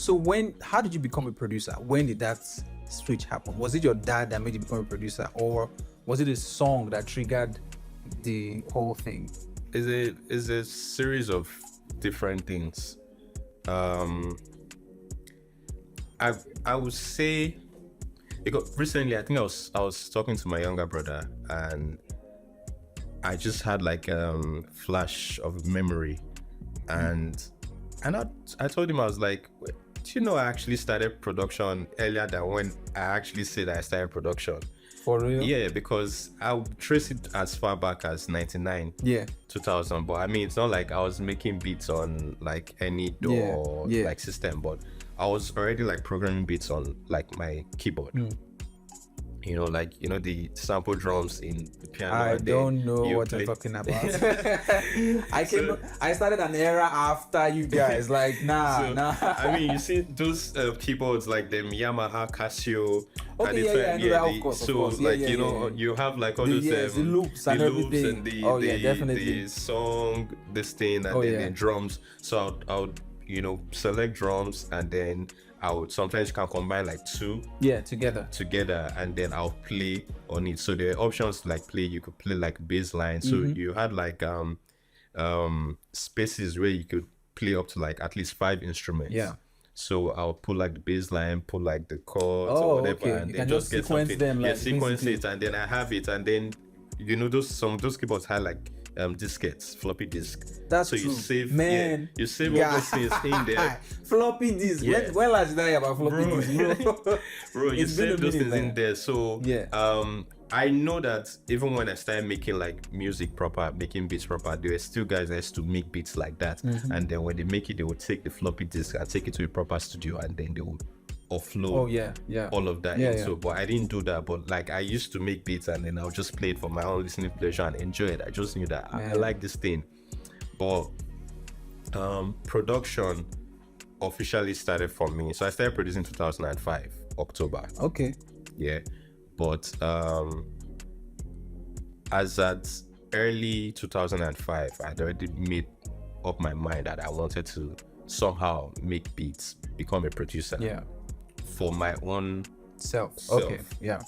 So how did you become a producer? When did that switch happen? Was it your dad that made you become a producer, or was it a song that triggered the whole thing? It's a series of different things. I would say, because recently I think I was talking to my younger brother, and I just had like flash of memory, and I told him, I was like, do you know I actually started production earlier than when I actually said I started production. For real? Yeah, because I'll trace it as far back as 99, 2000. But I mean, it's not like I was making beats on like any DAW like system, but I was already like programming beats on like my keyboard. You know, like, you know, the sample drums in the piano. I don't know what you're talking about. I started an era after you guys. Like, nah. I mean, you see those keyboards like the Yamaha, Casio. Okay, yeah, of course. So, of course. like, you know, you have like all those the loops and everything. And definitely. the song, this thing, and then the drums. So I would, you know, select drums, and then I would sometimes can combine like two together, and then I'll play on it. So the options to like play, you could play like bass line. So you had like spaces where you could play up to like at least 5 instruments. So I'll put like the bass line, put like the chords or whatever, and you then can just get sequence something. them, like sequence it, and then I have it, and then, you know, those keyboards had like diskettes, floppy disk. That's so true. You save, you save all those things in there. Floppy disk. When last did I hear about floppy disk, bro? Bro, you save those things in there. So I know that even when I started making like music proper, making beats proper, there were still guys that used to make beats like that. And then when they make it, they would take the floppy disk and take it to a proper studio, and then they would offload all of that. So, but I didn't do that. But like, I used to make beats, and then I'll just play it for my own listening pleasure and enjoy it. I just knew that I like this thing. But production officially started for me. So I started producing 2005 October. Okay. Yeah. But as at early 2005, I'd already made up my mind that I wanted to somehow make beats, become a producer. Yeah. For my own self. Okay. Yeah.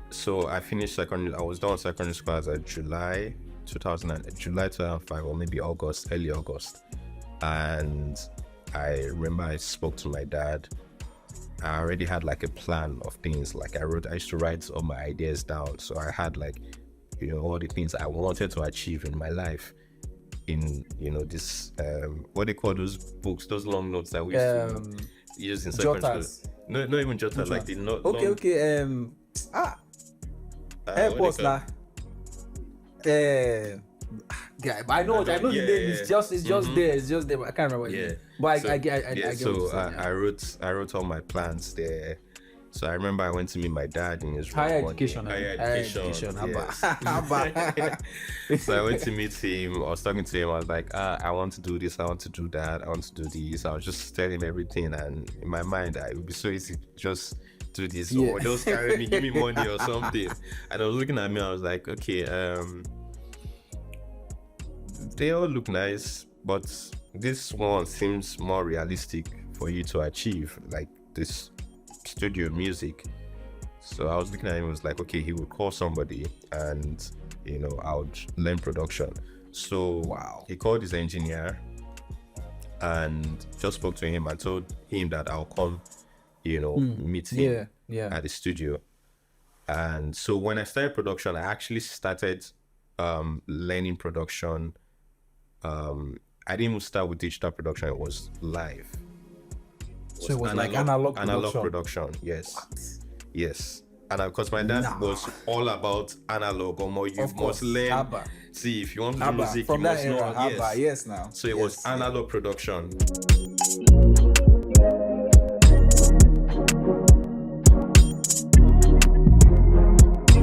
So I finished secondary. I was done with secondary school as July 2005, or maybe early August. And I remember I spoke to my dad. I already had like a plan of things. Like I used to write all my ideas down. So I had like, you know, all the things I wanted to achieve in my life. In, you know, this what they call those books, those long notes that we used to use in secondary school. No, not even jotters, like the note. Help us lah. But I know the name is just there. But I can't remember. But I get. So I wrote all my plans there. So I remember I went to meet my dad in his room. Higher education. Yes. So I went to meet him. I was talking to him. I was like, I want to do this. I want to do that. I want to do this. I was just telling him everything. And in my mind, it would be so easy to just do this. Or just carry me, give me money or something. And I was looking at me. I was like, okay, they all look nice, but this one seems more realistic for you to achieve, like this studio music. So I was looking at him, was like, okay, he would call somebody, and you know, I would learn production. So he called his engineer and just spoke to him and told him that I'll come, you know, meet him at the studio. And so when I started production, I actually started learning production. I didn't even start with digital production, it was live. So it was like analog production. Yes. What? Yes. And because my dad was all about analog, or more, you must learn. Abba. See, if you want to do music, from you that must era, know. Yes now. So it was analog production.